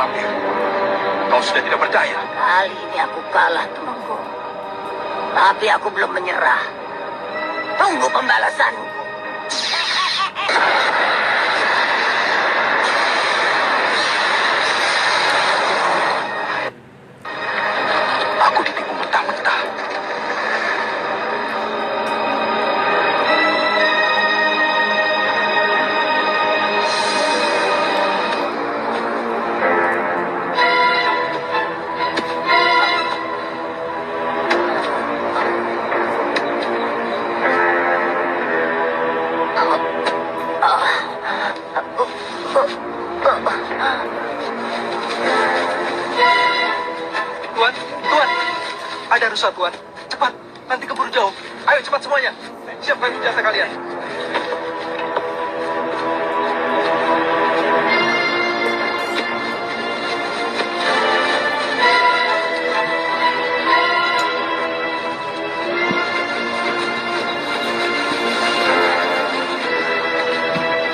malampir. Kau sudah tidak percaya? Kali ini aku kalah, Temenggung. Tapi aku belum menyerah. Tunggu pembalasanku. Aku ditipu mentah-mentah. Tuan, ada rusa Tuan. Cepat, nanti keburu jauh. Ayo cepat semuanya. Siapkan senjata kalian.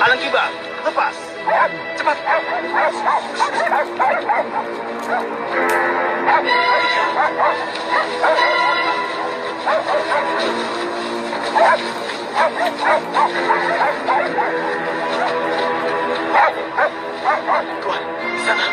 Alang kibar, lepas. Cepat. Tuan, di sana.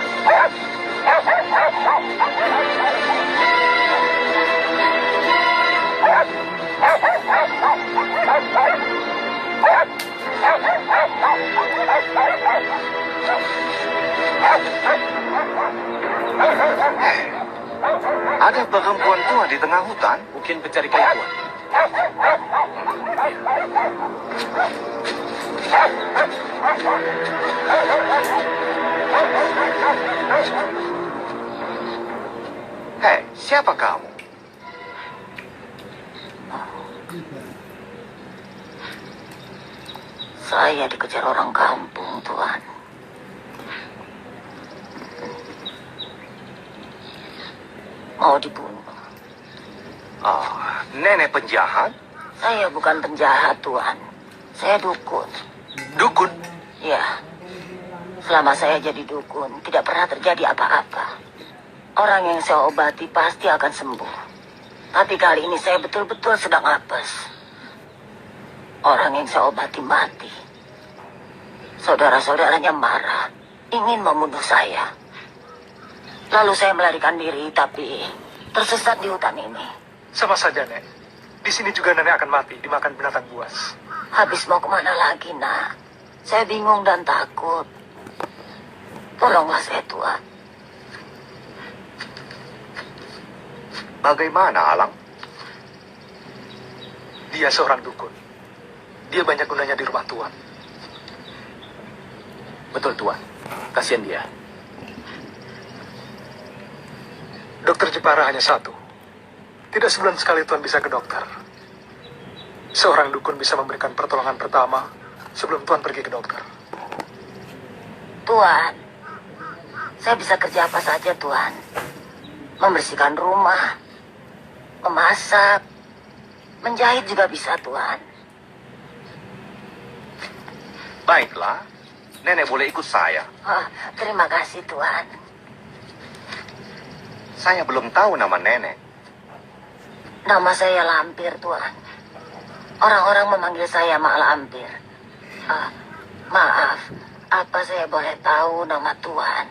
Ada perempuan tua di tengah hutan. Mungkin pencari kayu Tuan. Hei, siapa kamu? Saya dikejar orang kampung, Tuan. Mau dibunuh. Oh, nenek penjahat? Saya bukan penjahat, Tuan. Saya dukun. Dukun? Ya, selama saya jadi dukun, tidak pernah terjadi apa-apa. Orang yang saya obati pasti akan sembuh. Tapi kali ini saya betul-betul sedang apes. Orang yang saya obati mati. Saudara-saudaranya marah, ingin membunuh saya. Lalu saya melarikan diri, tapi tersesat di hutan ini. Sama saja, Nek. Di sini juga nenek akan mati, dimakan binatang buas. Habis mau kemana lagi, Nak? Saya bingung dan takut. Tolonglah saya, Tuan. Bagaimana, Alang? Dia seorang dukun. Dia banyak gunanya di rumah Tuan. Betul, Tuan. Kasihan dia. Dokter Jepara hanya satu. Tidak sebulan sekali Tuan bisa ke dokter. Seorang dukun bisa memberikan pertolongan pertama sebelum Tuan pergi ke dokter. Tuan, saya bisa kerja apa saja, Tuan. Membersihkan rumah, memasak, menjahit juga bisa, Tuan. Baiklah, nenek boleh ikut saya. Terima kasih, Tuan. Saya belum tahu nama nenek. Nama saya Lampir, Tuan. Orang-orang memanggil saya Mak Lampir. Maaf, apa saya boleh tahu nama Tuan?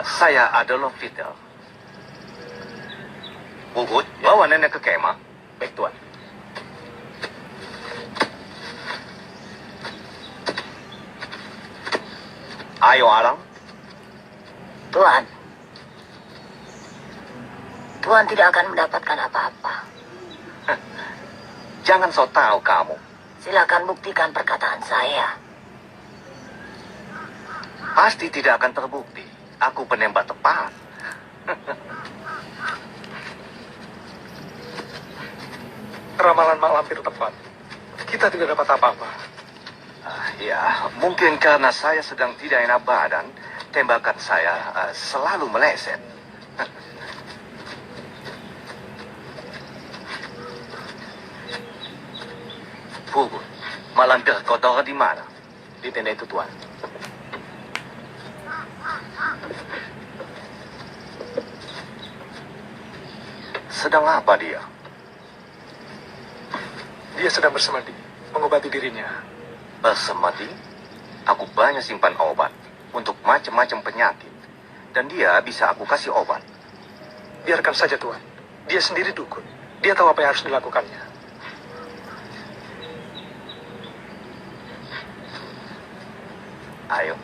Saya adalah Fidel. Bubut, bawa nenek ke kemah. Baik, Tuan. Ayo, Alang. Tuan. Tuan tidak akan mendapatkan apa-apa. Jangan so tahu kamu. Silakan buktikan perkataan saya. Pasti tidak akan terbukti. Aku penembak tepat. Ramalan Mak Lampir tepat. Kita tidak dapat apa-apa. Ya, mungkin karena saya sedang tidak enak badan, tembakan saya selalu meleset. Bubut, Mak Lampir kau taruh di mana? Di tenda itu, Tuan. Sedang apa dia? Dia sedang bersemedi, mengobati dirinya. Bersemedi? Aku banyak simpan obat untuk macam-macam penyakit. Dan dia bisa aku kasih obat. Biarkan saja, Tuan. Dia sendiri dukun. Dia tahu apa yang harus dilakukannya. Ayo.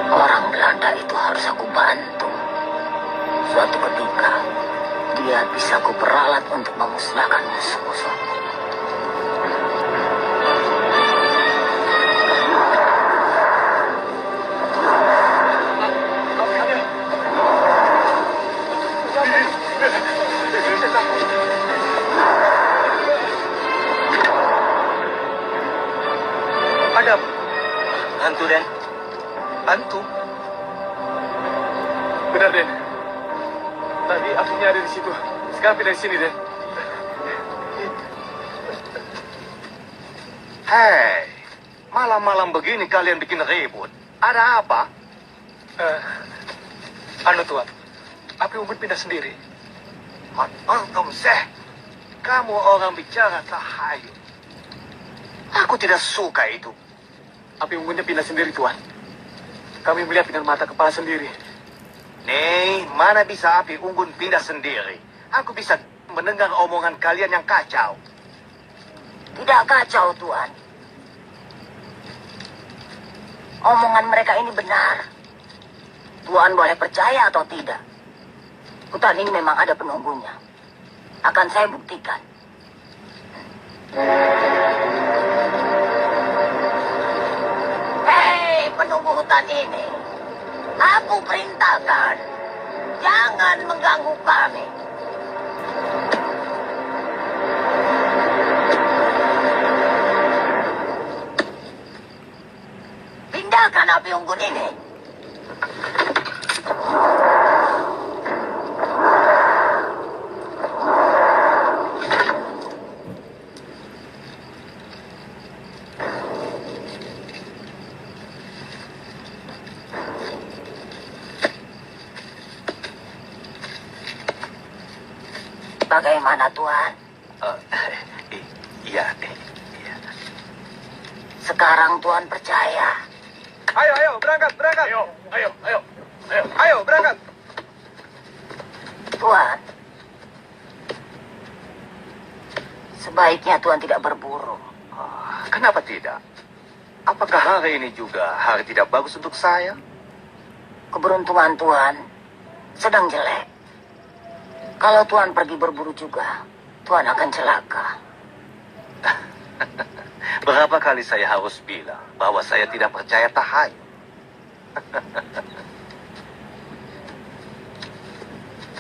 Orang Belanda itu harus aku bantu. Suatu ketika, dia bisa kuperalat untuk memusnahkan musuh-musuhku. Ada apa? Hantu, Den. Hantu? Benar, Den. Tadi aslinya ada di situ. Sekarang pindah di sini, Den. Hei, malam-malam begini kalian bikin ribut. Ada apa? Anu, Tuan. Api unggun pindah sendiri. Antum seh, kamu orang bicara tahayul. Aku tidak suka itu. Api unggunnya pindah sendiri, Tuan. Kami melihat dengan mata kepala sendiri. Nih, mana bisa api unggun pindah sendiri? Aku bisa mendengar omongan kalian yang kacau. Tidak kacau, Tuan. Omongan mereka ini benar. Tuan boleh percaya atau tidak. Hutan ini memang ada penunggunya. Akan saya buktikan. Hei, penunggu hutan ini. Aku perintahkan. Jangan mengganggu kami. Pindahkan api unggun ini. Bagaimana, Tuan? Iya. Sekarang Tuan percaya. Ayo, berangkat. Ayo, berangkat. Tuan, sebaiknya Tuan tidak berburu. Kenapa tidak? Apakah hari ini juga hari tidak bagus untuk saya? Keberuntungan Tuan sedang jelek. Kalau Tuan pergi berburu juga, Tuan akan celaka. Berapa kali saya harus bilang bahwa saya tidak percaya tahayul?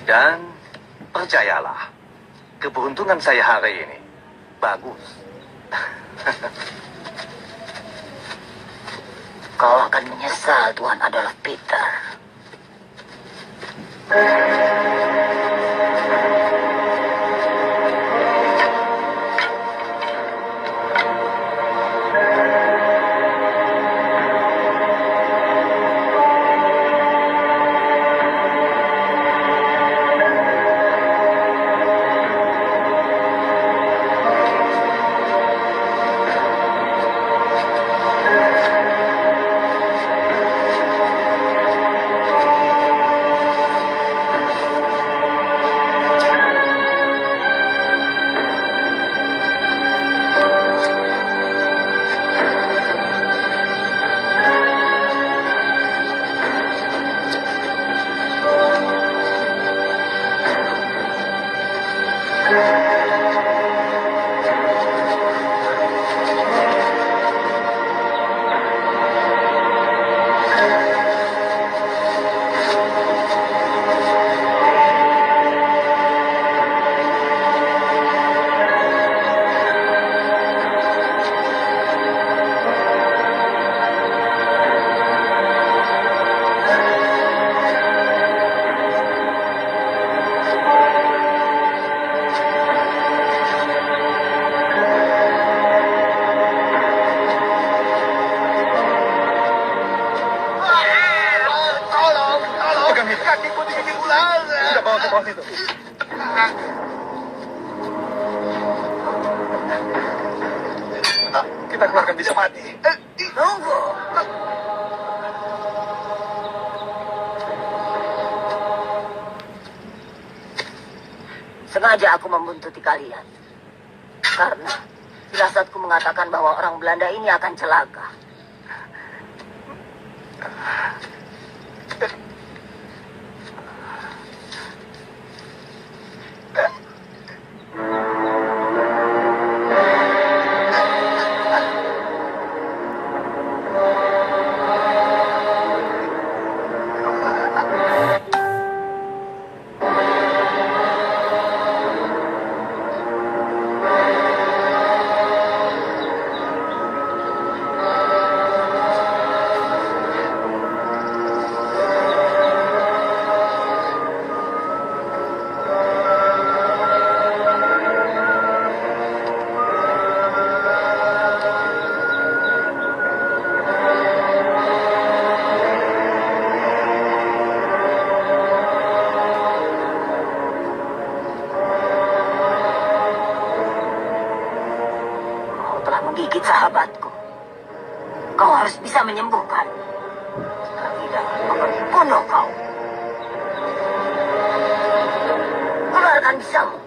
Dan percayalah, keberuntungan saya hari ini bagus. Kau akan menyesal Tuan adalah Peter. pohon itu. Kita keluarkan bisa mati. Tunggu. Sengaja aku membuntuti kalian. Karena firasatku mengatakan bahwa orang Belanda ini akan celaka. Menggigit sahabatku. Kau harus bisa menyembuhkan. Tidak, akan bunuh kau. Keluarkan bisamu.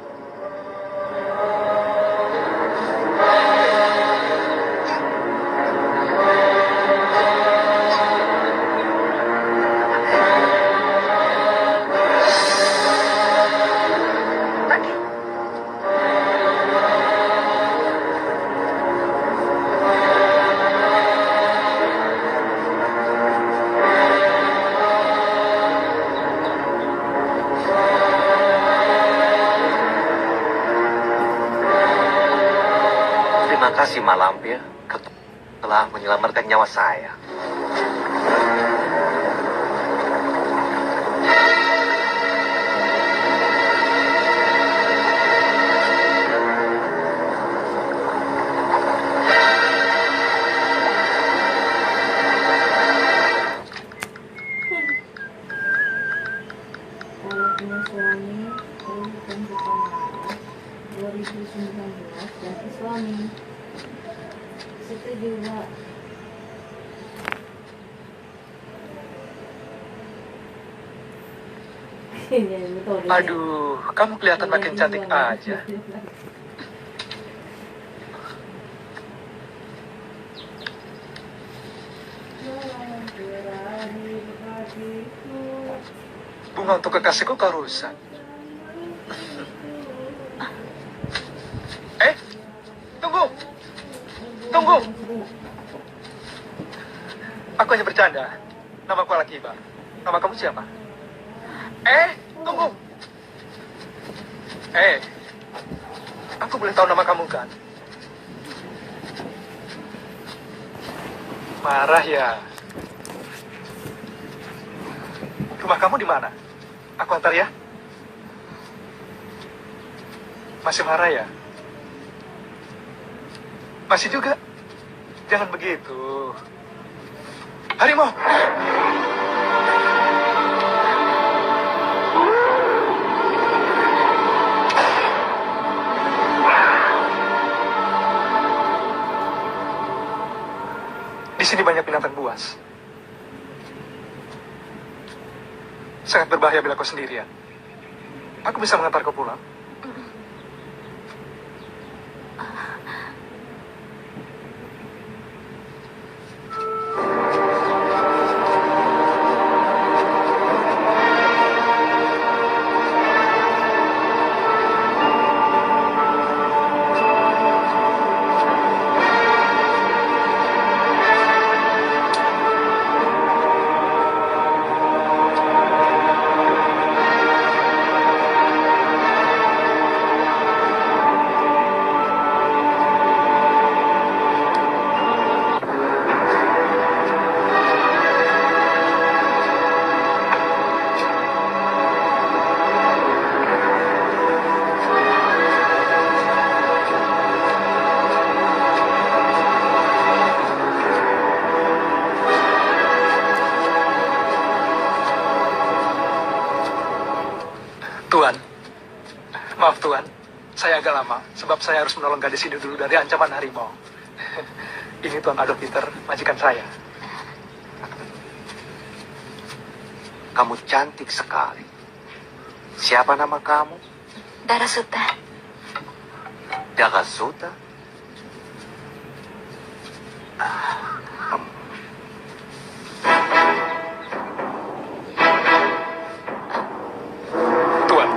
Terima kasih Malampir, telah menyelamatkan nyawa saya. Kalau punya suami, kalau bukan suka marah, 2019 ganti suami. Setuju, Pak. Aduh, kamu kelihatan makin cantik aja. Bunga untuk kekasihku kau rusak. Tunggu! Tunggu! Aku hanya bercanda. Nama aku Alakiba. Nama kamu siapa? Tunggu! Aku boleh tahu nama kamu kan? Marah ya? Rumah kamu di mana? Aku antar ya. Masih marah ya? Masih juga? Jangan begitu. Harimau! Di sini banyak binatang buas. Sangat berbahaya bila kau sendirian. Aku bisa mengantar kau pulang. Saya agak lama, sebab saya harus menolong gadis ini dulu dari ancaman harimau. Ini Tuan Adolf Peter, majikan saya. Kamu cantik sekali. Siapa nama kamu? Darasuta. Darasuta? Tuan,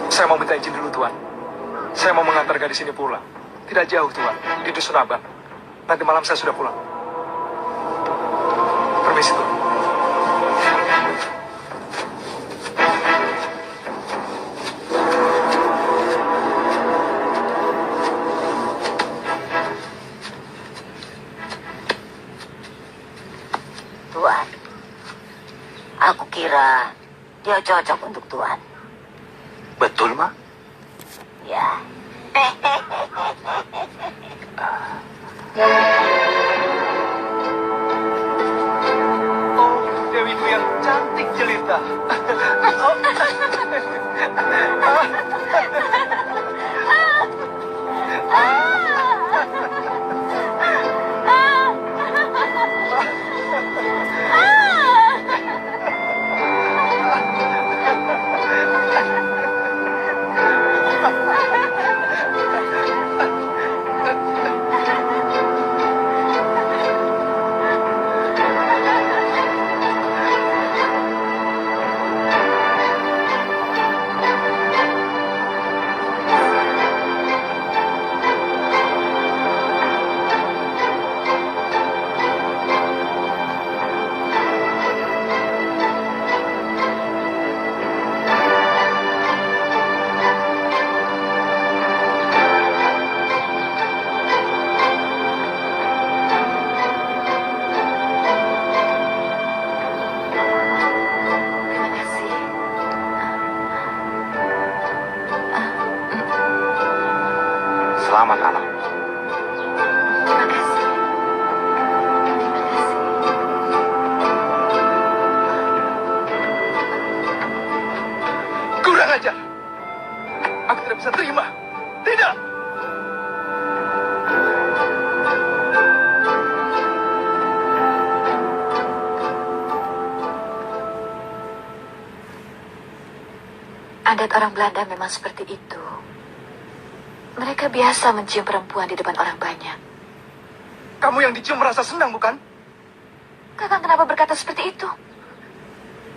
saya mau minta izin dulu, Tuan. Saya mau mengantar gadis ini pulang. Tidak jauh, Tuan, di Dusun Abang. Nanti malam saya sudah pulang. Permisi, Tuan. Tuan, aku kira dia cocok untuk Tuan. Betul, Ma? Ya. Oh, Dewiku yang cantik jelita. Terima kasih. Selamat anak. Terima kasih. Terima kasih. Kurang ajar. Aku tidak bisa terima. Tidak. Adat orang Belanda memang seperti itu. Mereka biasa mencium perempuan di depan orang banyak. Kamu yang dicium merasa senang, bukan? Kakak kenapa berkata seperti itu?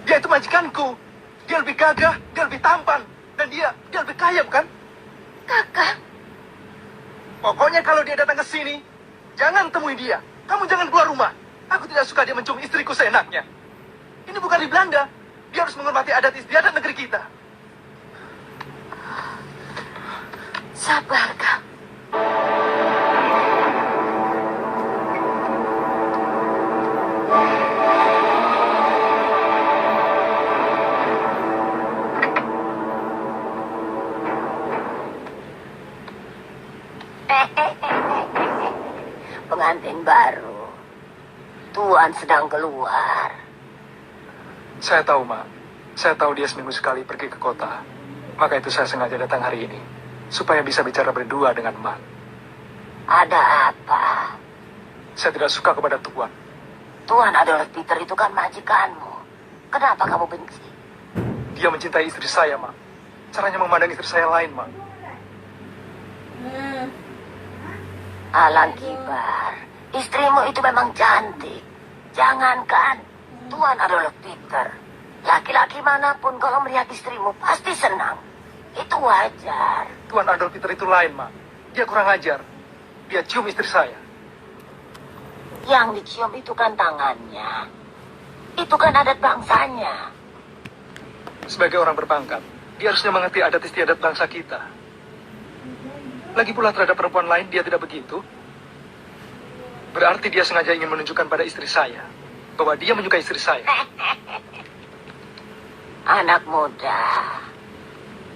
Dia itu majikanku. Dia lebih gagah, dia lebih tampan. Dan dia lebih kaya, bukan? Kakak, Pokoknya kalau dia datang ke sini, jangan temui dia. Kamu jangan keluar rumah. Aku tidak suka dia mencium istriku seenaknya. Ini bukan di Belanda. Dia harus menghormati adat istiadat negeri kita. sabar, Kak. Pengantin baru. Tuan sedang keluar. Saya tahu, Mak. Saya tahu dia seminggu sekali pergi ke kota. Maka itu saya sengaja datang hari ini. Supaya bisa bicara berdua dengan Mak. Ada apa? Saya tidak suka kepada Tuan. Tuan Adolf Peter itu kan majikanmu. Kenapa kamu benci? Dia mencintai istri saya, Mak. Caranya memandang istri saya lain, Mak. Alang Kibar, istrimu itu memang cantik. Jangankan Tuan Adolf Peter. Laki-laki manapun kalau melihat istrimu pasti senang. Itu wajar. Tuan Adolf Peter itu lain, Mak. Dia kurang ajar. Dia cium istri saya. Yang dicium itu kan tangannya. Itu kan adat bangsanya. Sebagai orang berpangkat, dia harusnya mengerti adat istiadat bangsa kita. Lagi pula terhadap perempuan lain dia tidak begitu. Berarti dia sengaja ingin menunjukkan pada istri saya bahwa dia menyukai istri saya. Anak muda,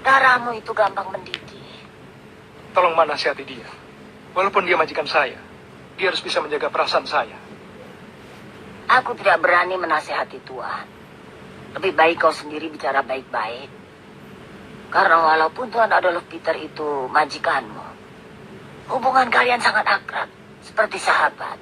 darahmu itu gampang mendidih. Tolong Mak nasihati dia. Walaupun dia majikan saya, dia harus bisa menjaga perasaan saya. Aku tidak berani menasihati Tuan. Lebih baik kau sendiri bicara baik-baik. Karena walaupun Tuan Adolf Peter itu majikanmu, hubungan kalian sangat akrab, seperti sahabat.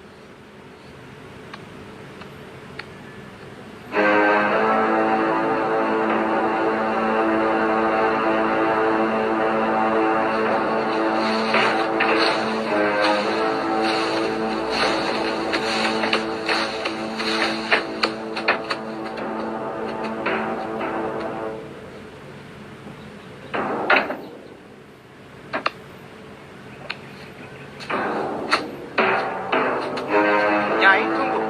Nyai, tunggu.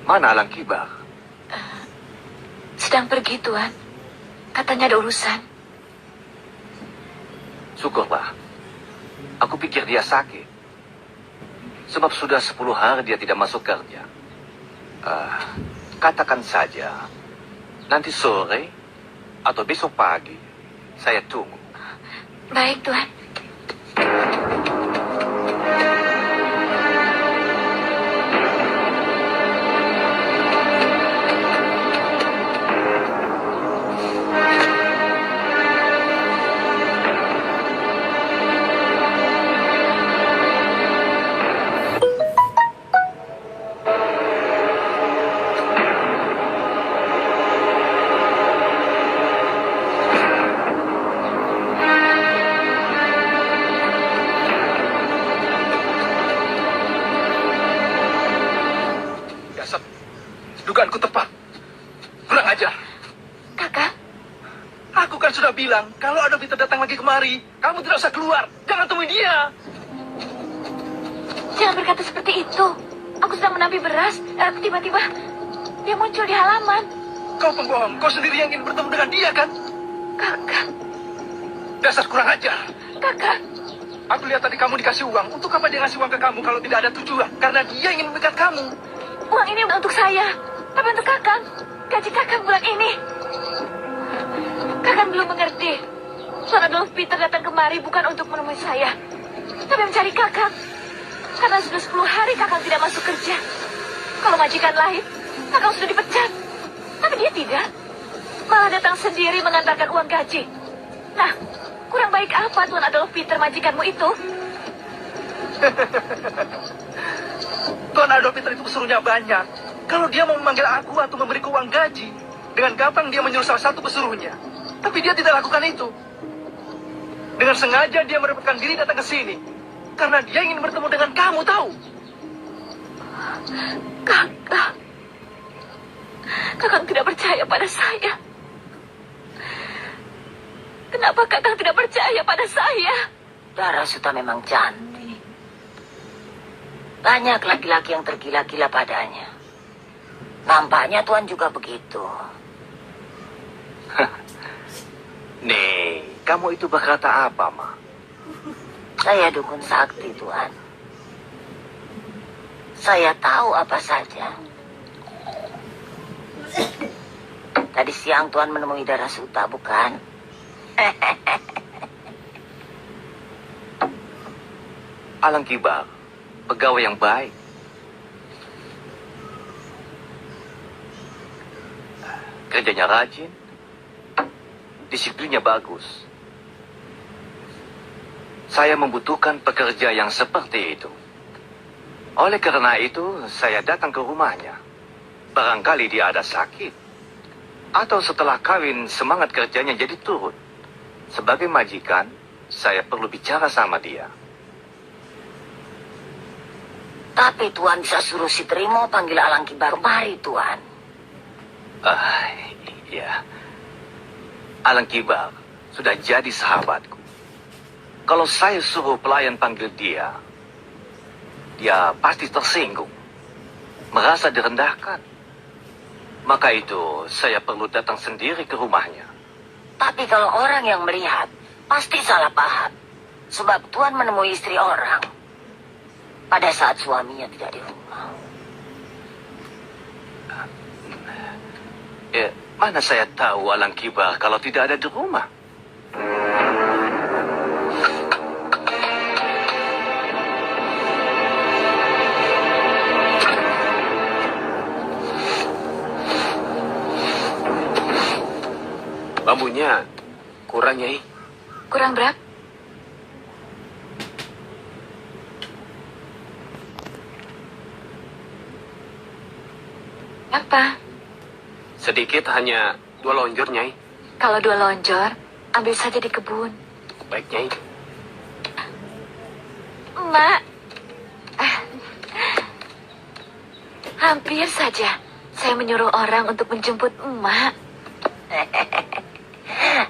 Mana Alang Kibar? Sedang pergi, Tuan. Katanya ada urusan. Syukurlah. Aku pikir dia sakit. Sebab sudah 10 hari dia tidak masuk kerja. Katakan saja, nanti sore atau besok pagi, saya tunggu. Baik, Tuan. Dasar, dugaanku tepat. Kurang ajar. Kakak, Aku kan sudah bilang, kalau Adolf Peter datang lagi kemari, kamu tidak usah keluar. Jangan temui dia. jangan berkata seperti itu. Aku sedang menampi beras. Tiba-tiba dia muncul di halaman. Kau pembohong, kau sendiri yang ingin bertemu dengan dia kan? Kakak, Dasar kurang ajar. kakak. Aku lihat tadi kamu dikasih uang. Untuk apa dia ngasih uang ke kamu kalau tidak ada tujuan? Karena dia ingin memikat kamu. Uang ini untuk saya. Tapi untuk kakak, gaji kakak bulan ini. Kakak belum mengerti. Tuan Adolf Peter datang kemari bukan untuk menemui saya, tapi mencari kakak. Karena sudah 10 hari kakak tidak masuk kerja. Kalau majikan lain, kakak sudah dipecat. Tapi dia tidak. Malah datang sendiri mengantarkan uang gaji. Nah, kurang baik apa Tuan Adolf Peter majikanmu itu? Tuan Adolf Peter itu pesuruhnya banyak. Kalau dia mau memanggil aku atau memberiku uang gaji, dengan gampang dia menyuruh salah satu pesuruhnya. Tapi dia tidak lakukan itu. Dengan sengaja dia merepotkan diri datang ke sini. Karena dia ingin bertemu dengan kamu, tahu? Kakak. Kakak tidak percaya pada saya. Kenapa kakak tidak percaya pada saya? Darasuta memang cantik. Banyak laki-laki yang tergila-gila padanya. Nampaknya Tuan juga begitu. Nih, kamu itu berkata apa, Ma? Saya dukun sakti, Tuan. Saya tahu apa saja. Tadi siang Tuan menemui Darasuta, bukan? Alang Kibar, pegawai yang baik. Kerjanya rajin, disiplinnya bagus. Saya membutuhkan pekerja yang seperti itu. Oleh karena itu, saya datang ke rumahnya. Barangkali dia ada sakit. Atau setelah kawin, semangat kerjanya jadi turun. Sebagai majikan, saya perlu bicara sama dia. Tapi Tuan bisa suruh si Trimo panggil Alang Kibar mari, Tuan. Ya. Alang Kibar sudah jadi sahabatku. Kalau saya suruh pelayan panggil dia, dia pasti tersinggung. Merasa direndahkan. Maka itu, saya perlu datang sendiri ke rumahnya. Tapi kalau orang yang melihat, pasti salah paham. Sebab Tuan menemui istri orang pada saat suaminya tidak di rumah. Mana saya tahu Alang Kibar kalau tidak ada di rumah? Bambunya kurang, Nyai. Kurang berapa? Apa? Sedikit, hanya 2 lonjor, Nyai. Kalau 2 lonjor, ambil saja di kebun. Baik, Nyai. Mak. Hampir saja saya menyuruh orang untuk menjemput emak.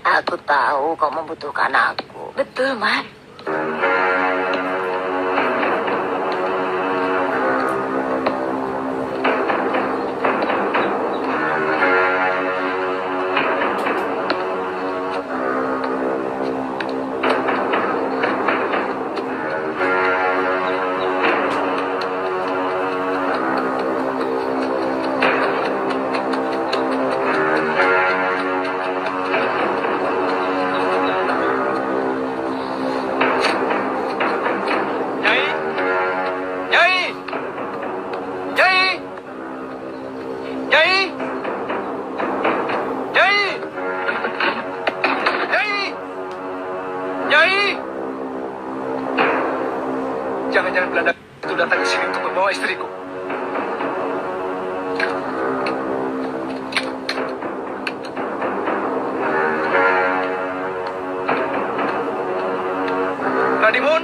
Aku tahu kau membutuhkan aku. Betul, Mak. Nyai! Nyai! Nyai! Nyai! Nyai! Nyai! Nyai! Jangan-jangan Belanda itu datang ke sini untuk membawa istriku. Radimun!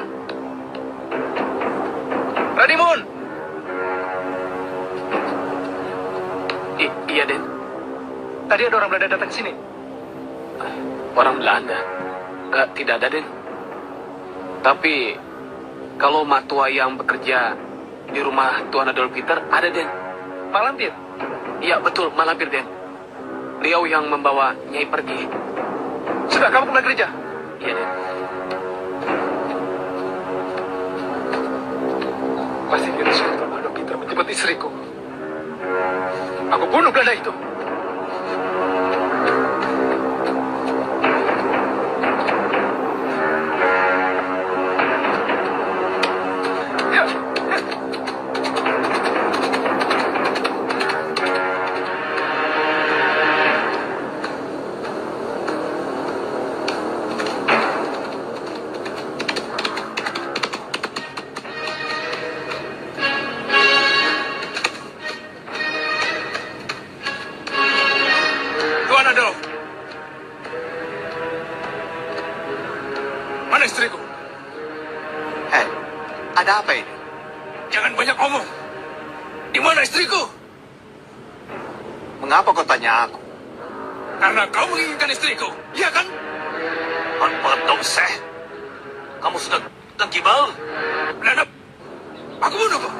Radimun! Iya, Den. Tadi ada orang Belanda datang ke sini. Orang Belanda. Tidak ada, Den. Tapi kalau mak tua yang bekerja di rumah Tuan Adolf Peter ada, Den. Mak Lampir. Iya, betul, Mak Lampir, Den. Beliau yang membawa Nyai pergi. Sudah kamu kembali kerja? Iya, Den. Pasti dia disuruh Tuan Adolf Peter menjemput istriku. Aku bunuh Belanda itu. Tuan Adolf. Mana istriku? Ada apa ini? Jangan banyak ngomong. Di mana istriku? Mengapa kau tanya aku? Karena kau menginginkan istriku, iya kan? Berpotong seh. Kamu sudah tergibal? Belanda, aku bunuh kau.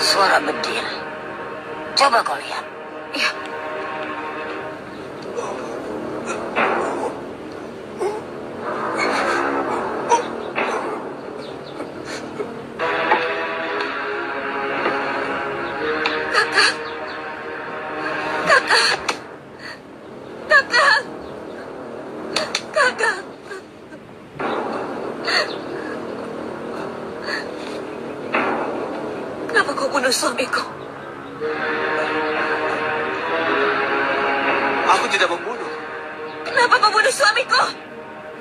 Suara bedil. Coba kau lihat. Ya, kakak. Kenapa kau bunuh suamiku? Aku tidak membunuh. Kenapa kau bunuh suamiku?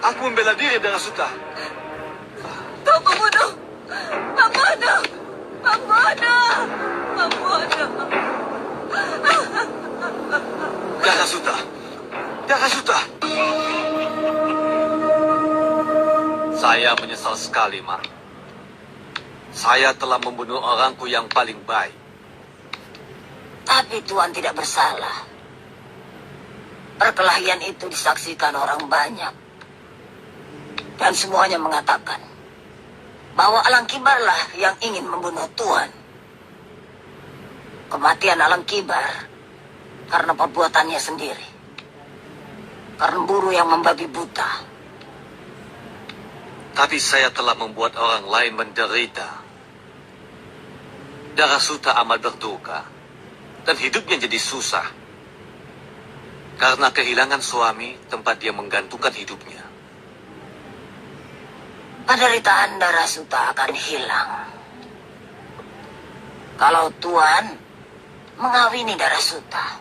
Aku membela diri dengan suta. Kau pembunuh! Pembunuh! Pembunuh! Pembunuh! Jaka Suta. Jaka Suta. Saya menyesal sekali, Mak. Saya telah membunuh orangku yang paling baik. Tapi Tuan tidak bersalah. Perkelahian itu disaksikan orang banyak. Dan semuanya mengatakan bahwa Alang Kibarlah yang ingin membunuh Tuan. Kematian Alang Kibar karena perbuatannya sendiri. Karena buru yang membabi buta. Tapi saya telah membuat orang lain menderita. Darah Suta amat berduka. Dan hidupnya jadi susah. Karena kehilangan suami tempat dia menggantungkan hidupnya. Penderitaan Darah Suta akan hilang. Kalau Tuan mengawini Darah Suta.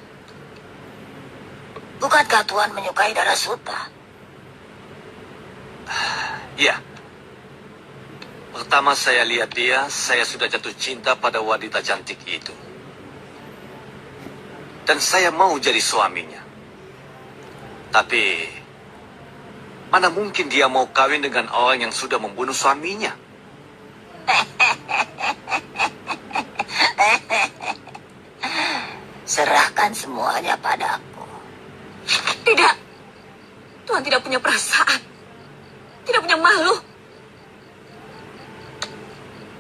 Bukankah Tuan menyukai Darah Suta? Ya. Pertama saya lihat dia, saya sudah jatuh cinta pada wanita cantik itu. Dan saya mau jadi suaminya. Tapi, mana mungkin dia mau kawin dengan orang yang sudah membunuh suaminya? Serahkan semuanya padaku. Tidak. Tuhan tidak punya perasaan. Tidak punya malu.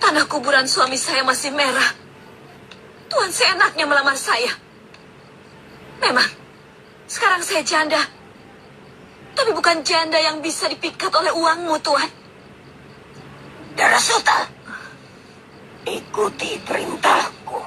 Tanah kuburan suami saya masih merah. Tuhan seenaknya melamar saya. Memang, sekarang saya janda. Tapi bukan janda yang bisa dipikat oleh uangmu, Tuhan. Darah Suta, ikuti perintahku.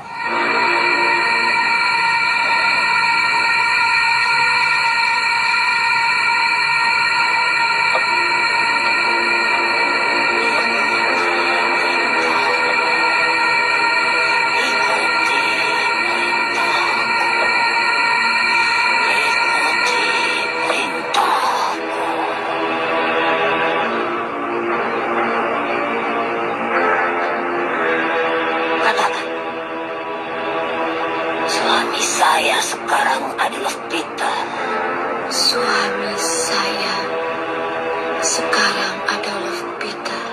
Saya sekarang adalah Peter. Suami saya sekarang adalah Peter.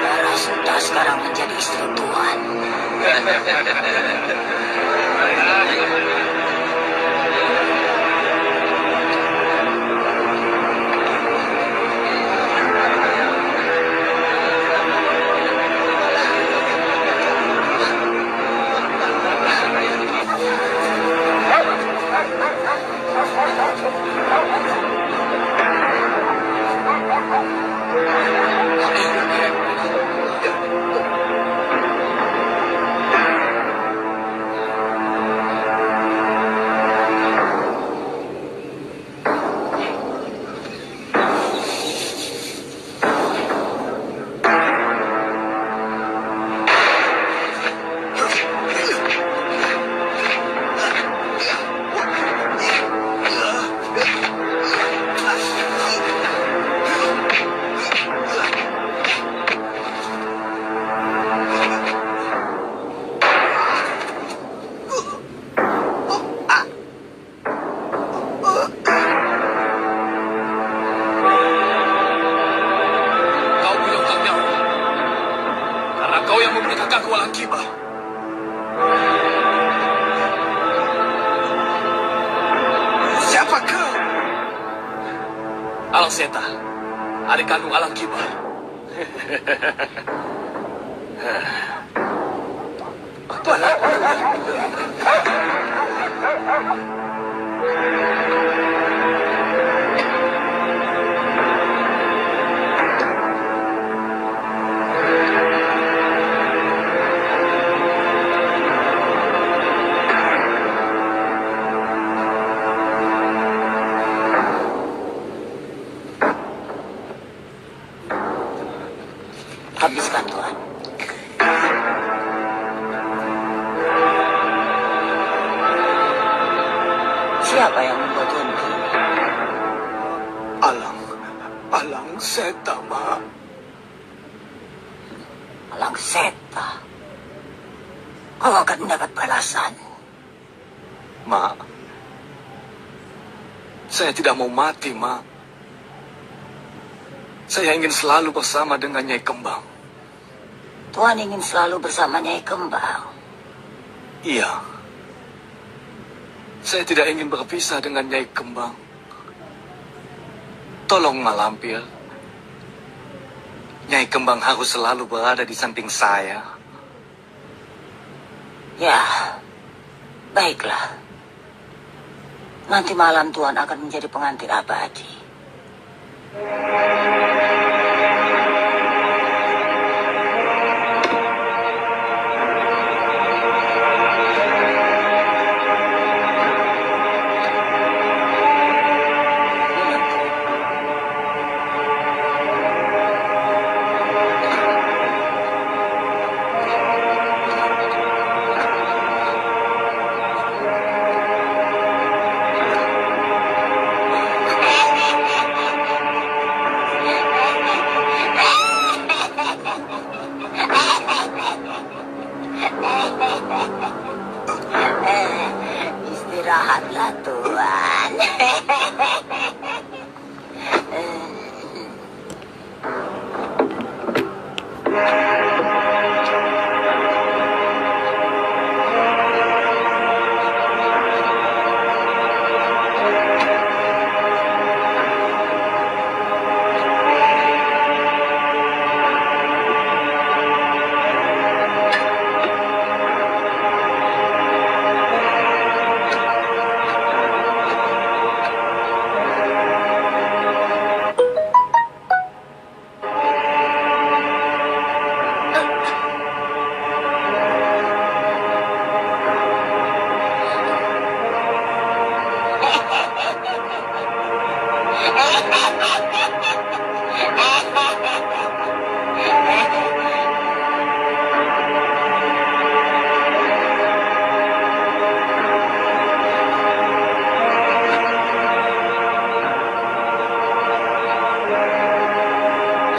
Darah Suta sekarang menjadi istri Tuhan. Alang Seta, adik kandung Alang Kibar. Habiskan Tuhan. Siapa yang membuat Tuhan begini? Alang Seta, Ma. Alang Seta. kau akan mendapat balasan. Ma, saya tidak mau mati, Ma. Saya ingin selalu bersama dengan Nyai Kembang. Tuhan ingin selalu bersama Nyai Kembang. Iya. Saya tidak ingin berpisah dengan Nyai Kembang. Tolong, Malampir. Nyai Kembang harus selalu berada di samping saya. Ya, baiklah. Nanti malam Tuhan akan menjadi pengantin abadi. Istirahatlah Tuhan.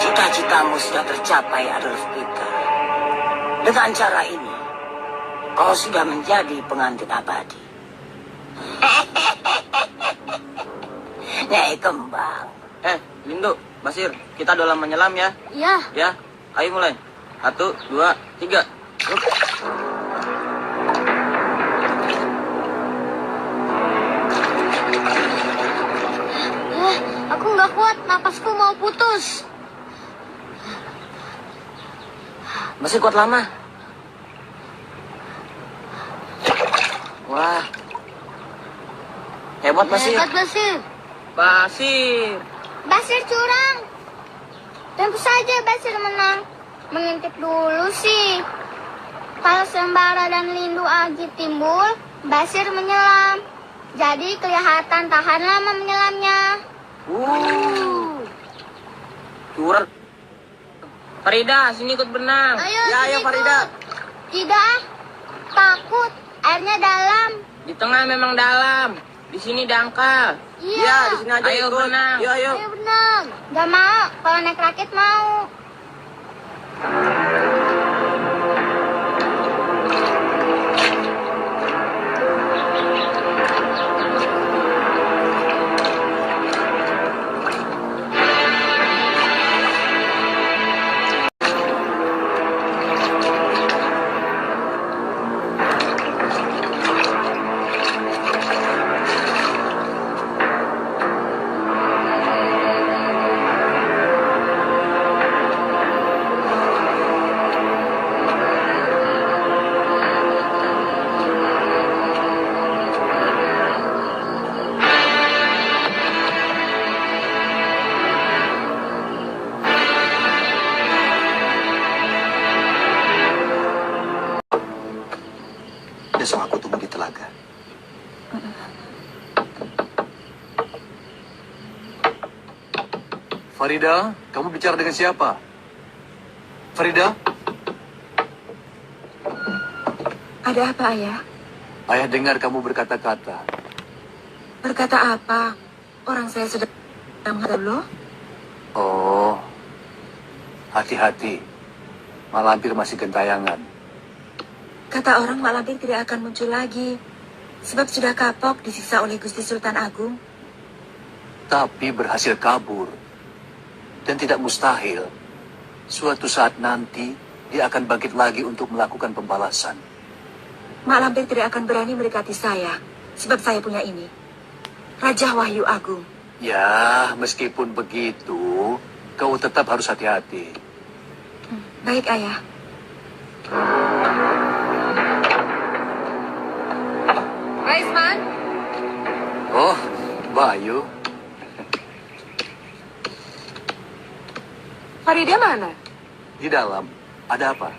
Cita-citamu sudah tercapai, Adolf Peter. Dengan cara ini, kau sudah menjadi pengantin abadi. Nyai Kembang. Lindo, Basir, kita dalam menyelam ya. Iya. Ya, ayo mulai. 1, 2, 3. Aku nggak kuat, napasku mau putus. Masih kuat lama. Wah. Hebat, Basir. Hebat, Basir. Basir. Basir curang. Tentu saja Basir menang. Mengintip dulu sih. Kalau Sembara dan Lindu Agi timbul, Basir menyelam. Jadi kelihatan tahan lama menyelamnya. Curang. Farida, sini ikut berenang. Ayo, Farida. Tidak, takut. Airnya dalam. Di tengah memang dalam. Di sini dangkal. Iya. Di sini aja ayo ikut. Berenang. Ayo. Ayo berenang. Gak mau. Kalau naik rakit mau. Besok aku tunggu di telaga. Farida, kamu bicara dengan siapa? Farida? Ada apa, Ayah? Ayah dengar kamu berkata-kata. Berkata apa? Orang saya sedang menghadap loh. Oh, hati-hati. Malampir masih gentayangan. Kata orang Mak Lampir tidak akan muncul lagi, sebab sudah kapok disiksa oleh Gusti Sultan Agung. Tapi berhasil kabur. Dan tidak mustahil, suatu saat nanti dia akan bangkit lagi untuk melakukan pembalasan. Mak Lampir tidak akan berani mendekati saya, sebab saya punya ini. Raja Wahyu Agung. Ya, meskipun begitu, kau tetap harus hati-hati. Baik, Ayah. Raisman? Oh, Bayu. Farida mana? Di dalam, ada apa?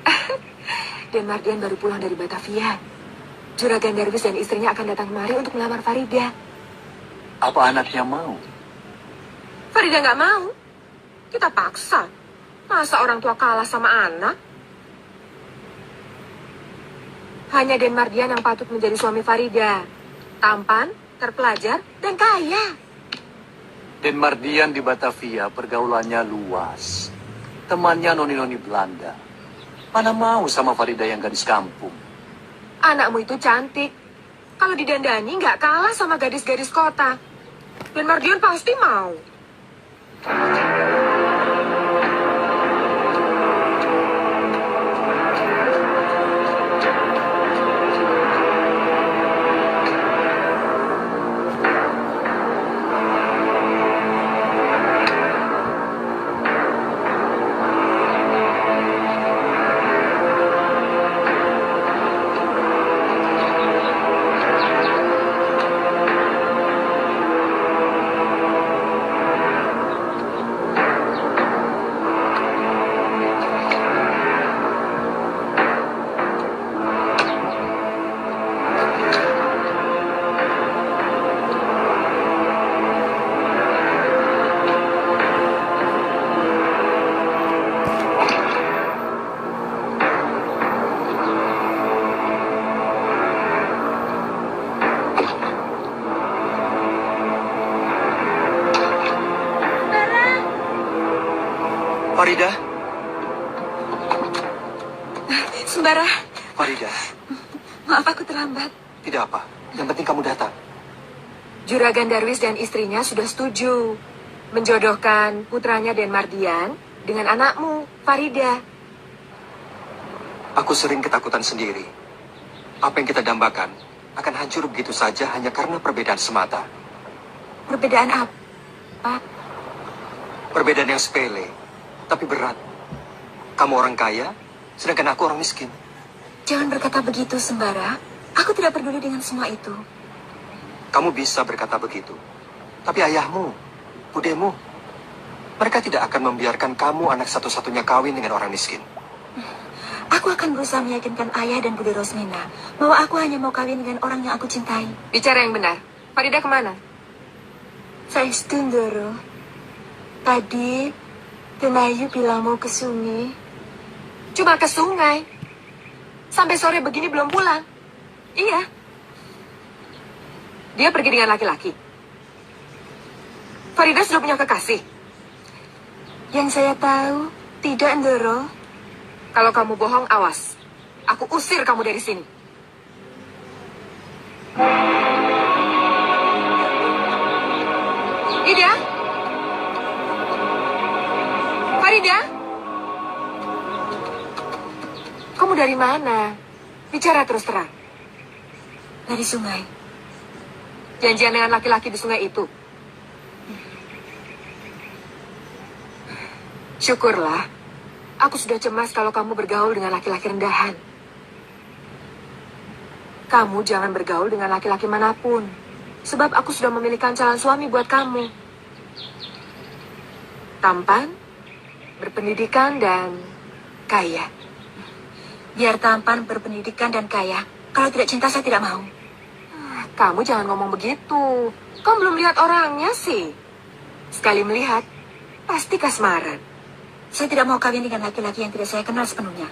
Dan Mardian baru pulang dari Batavia. Juragan Darwis dan istrinya akan datang kemari untuk melamar Farida. Apa anaknya mau? Farida nggak mau. Kita paksa. Masa orang tua kalah sama anak? Hanya Den Mardian yang patut menjadi suami Farida. Tampan, terpelajar, dan kaya. Den Mardian di Batavia pergaulannya luas. Temannya noni-noni Belanda. Mana mau sama Farida yang gadis kampung? Anakmu itu cantik. Kalau didandani nggak kalah sama gadis-gadis kota. Den Mardian pasti mau. Farida? Sembara, Farida, maaf aku terlambat. tidak apa. Yang penting kamu datang. Juragan Darwis dan istrinya sudah setuju menjodohkan putranya Den Mardian dengan anakmu, Farida. Aku sering ketakutan sendiri. Apa yang kita dambakan akan hancur begitu saja hanya karena perbedaan semata. Perbedaan apa? Perbedaan yang sepele, tapi berat. Kamu orang kaya, sedangkan aku orang miskin. Jangan berkata begitu, Sembara. Aku tidak peduli dengan semua itu. Kamu bisa berkata begitu. Tapi ayahmu, budemu, mereka tidak akan membiarkan kamu anak satu-satunya kawin dengan orang miskin. Aku akan berusaha meyakinkan ayah dan Bude Rosmina bahwa aku hanya mau kawin dengan orang yang aku cintai. Bicara yang benar. Farida kemana? Saya Stundoro. Tadi, Tenayu bilang mau ke sungai. Cuma ke sungai? Sampai sore begini belum pulang? Iya. Dia pergi dengan laki-laki. Farida sudah punya kekasih? Yang saya tahu, tidak, Ndoro. Kalau kamu bohong, awas. Aku usir kamu dari sini. Ida? Farida? Kamu dari mana? Bicara terus terang. Dari sungai. Janjian dengan laki-laki di sungai itu. Syukurlah. Aku sudah cemas kalau kamu bergaul dengan laki-laki rendahan. Kamu jangan bergaul dengan laki-laki manapun. Sebab aku sudah memilihkan calon suami buat kamu. Tampan, berpendidikan, dan kaya. Biar tampan, berpendidikan, dan kaya. Kalau tidak cinta, saya tidak mau. Kamu jangan ngomong begitu. Kamu belum lihat orangnya sih. Sekali melihat, pasti kasmaran. Saya tidak mau kawin dengan laki-laki yang tidak saya kenal sepenuhnya.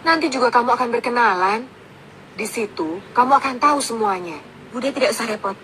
Nanti juga kamu akan berkenalan. Di situ, kamu akan tahu semuanya. Bude tidak usah repot.